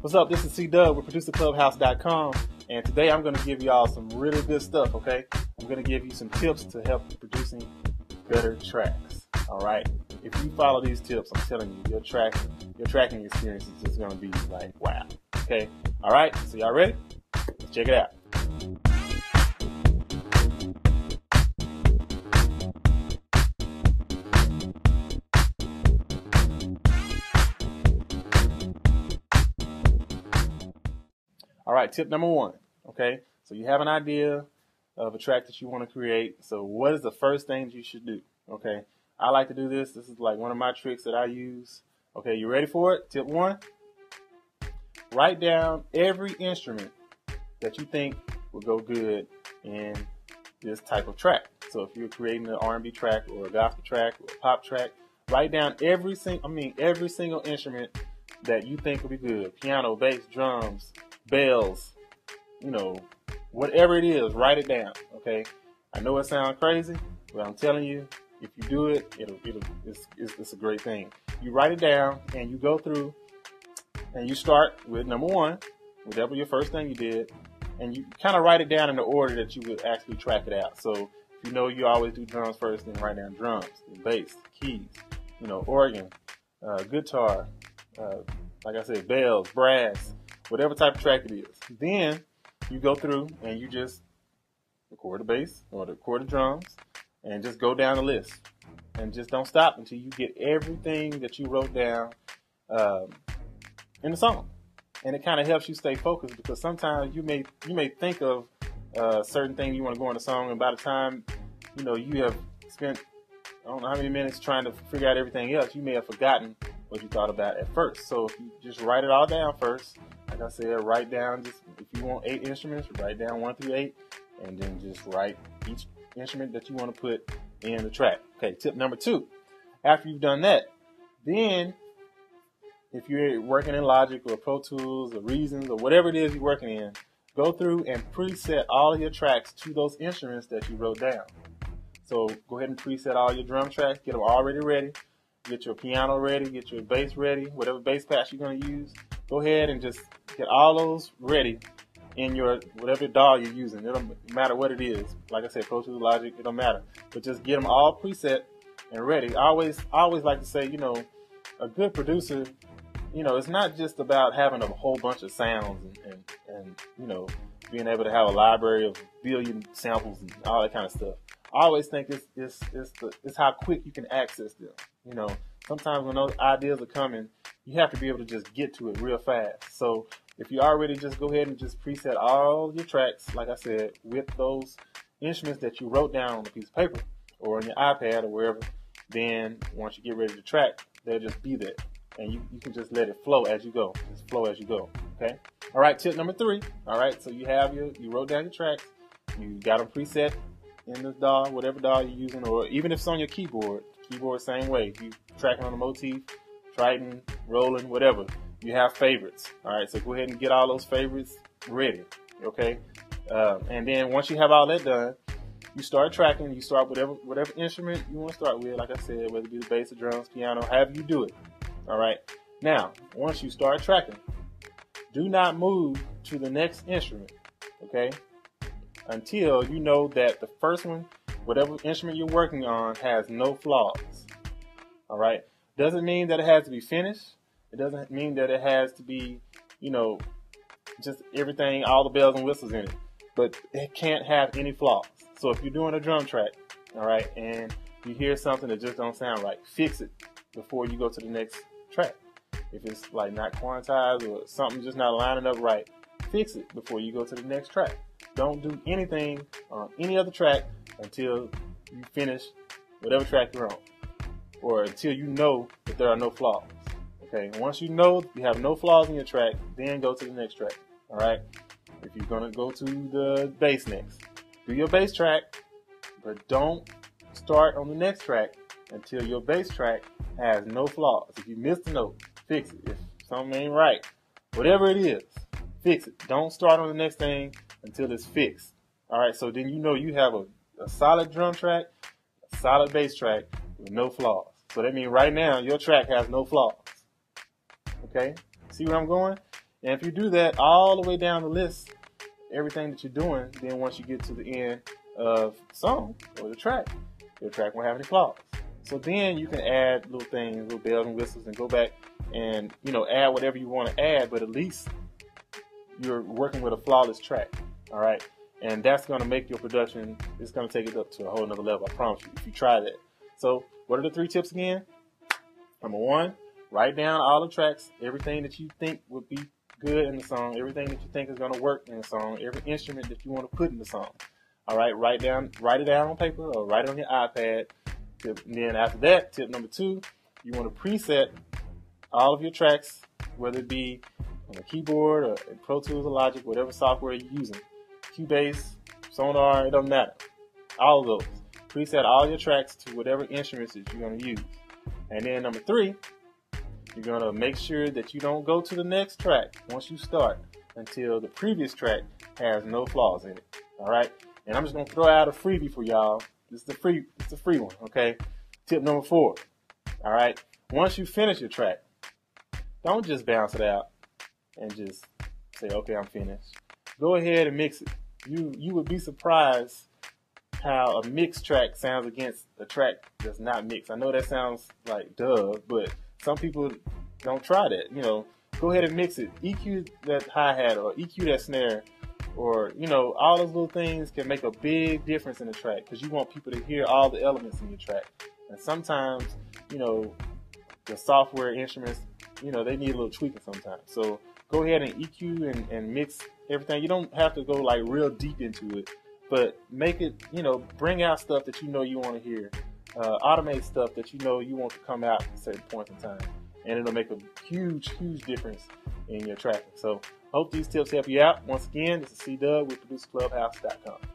What's up? This is C-Dub with ProducerClubhouse.com, and today I'm going to give y'all some really good stuff, okay? I'm going to give you some tips to help you producing better tracks, all right? If you follow these tips, I'm telling you, your tracking experience is just going to be like, wow, okay? All right, so y'all ready? Let's check it out. All right, tip number one, okay? So you have an idea of a track that you want to create. So what is the first thing you should do, okay? I like to do this. This is like one of my tricks that I use. Okay, you ready for it? Tip one, write down every instrument that you think will go good in this type of track. So if you're creating an R&B track or a gospel track or a pop track, write down every single instrument that you think will be good. Piano, bass, drums, bells, whatever it is, write it down, okay? I know it sounds crazy, but I'm telling you, if you do it, it's a great thing. You write it down and you go through and you start with number one, whatever your first thing you did, and you kind of write it down in the order that you would actually track it out. So if you know you always do drums first, then write down drums, bass, keys, organ, guitar, like I said, bells, brass, whatever type of track it is. Then you go through and you just record the bass or record the drums and just go down the list. And just don't stop until you get everything that you wrote down in the song. And it kind of helps you stay focused, because sometimes you may think of a certain thing you want to go in the song, and by the time you have spent I don't know how many minutes trying to figure out everything else, you may have forgotten what you thought about at first. So if you just write it all down first, like I said, write down if you want 8 instruments, write down 1 through 8, and then just write each instrument that you want to put in the track. Okay, tip number 2. After you've done that, then if you're working in Logic or Pro Tools or Reasons or whatever it is you're working in, go through and preset all of your tracks to those instruments that you wrote down. So go ahead and preset all your drum tracks, get them already ready, get your piano ready, get your bass ready, whatever bass patch you're going to use. Go ahead and just get all those ready in your whatever DAW you're using. It don't matter what it is. Like I said, Pro Tools, Logic, it don't matter. But just get them all preset and ready. I always like to say, a good producer, it's not just about having a whole bunch of sounds and being able to have a library of a billion samples and all that kind of stuff. I always think it's how quick you can access them. Sometimes when those ideas are coming, you have to be able to just get to it real fast. So if you already just go ahead and just preset all your tracks, like I said, with those instruments that you wrote down on a piece of paper or on your iPad or wherever, then once you get ready to track, they'll just be there. And you can just let it flow as you go. Just flow as you go, okay? All right, tip number 3. All right, so you wrote down your tracks. You got them preset in the DAW, whatever DAW you're using, or even if it's on your keyboard, same way. If you're tracking on a motif, Triton, Roland, whatever, you have favorites. All right, so go ahead and get all those favorites ready, okay? And then once you have all that done, you start tracking. You start whatever instrument you want to start with, like I said, whether it be the bass or drums, piano, however you do it. All right. Now, once you start tracking, do not move to the next instrument, okay, until you know that the first one, whatever instrument you're working on, has no flaws. All right. Doesn't mean that it has to be finished. It doesn't mean that it has to be, just everything, all the bells and whistles in it. But it can't have any flaws. So if you're doing a drum track, all right, and you hear something that just don't sound right, fix it before you go to the next track. If it's like not quantized or something just not lining up right, fix it before you go to the next track. Don't do anything on any other track until you finish whatever track you're on, or until you know that there are no flaws. Okay, once you know you have no flaws in your track, then go to the next track. All right, if you're gonna go to the bass next, do your bass track, but don't start on the next track until your bass track has no flaws. If you missed a note, fix it. If something ain't right, whatever it is, fix it. Don't start on the next thing until it's fixed. All right, so then you have a solid drum track, a solid bass track with no flaws. So that means right now your track has no flaws. Okay, see where I'm going? And if you do that all the way down the list, everything that you're doing, then once you get to the end of the song or the track, your track won't have any flaws. So then you can add little things, little bells and whistles, and go back and, you know, add whatever you want to add, but at least you're working with a flawless track. All right. And that's going to make your production, it's going to take it up to a whole nother level, I promise you, if you try that. So what are the 3 tips again? Number 1, write down all the tracks, everything that you think would be good in the song, everything that you think is going to work in the song, every instrument that you want to put in the song. All right, write it down on paper or write it on your iPad. And then after that, tip number 2, you want to preset all of your tracks, whether it be on a keyboard or in Pro Tools or Logic, whatever software you're using. Cubase, Sonar, it doesn't matter. All of those. Preset all your tracks to whatever instruments that you're going to use. And then number 3, you're going to make sure that you don't go to the next track once you start until the previous track has no flaws in it. All right? And I'm just going to throw out a freebie for y'all. It's a free one, okay? Tip number 4. All right? Once you finish your track, don't just bounce it out and just say, okay, I'm finished. Go ahead and mix it. You would be surprised how a mixed track sounds against a track that's not mixed. I know that sounds like duh, but some people don't try that. You know, go ahead and mix it. EQ that hi-hat or EQ that snare, or, you know, all those little things can make a big difference in the track because you want people to hear all the elements in your track. And sometimes, you know, the software instruments, you know, they need a little tweaking sometimes. So go ahead and EQ and mix everything. You don't have to go like real deep into it, but make it, you know, bring out stuff that you know you want to hear. Automate stuff that you know you want to come out at certain points in time. And it'll make a huge, huge difference in your tracking. So hope these tips help you out. Once again, this is C-Dub with ProducerClubhouse.com.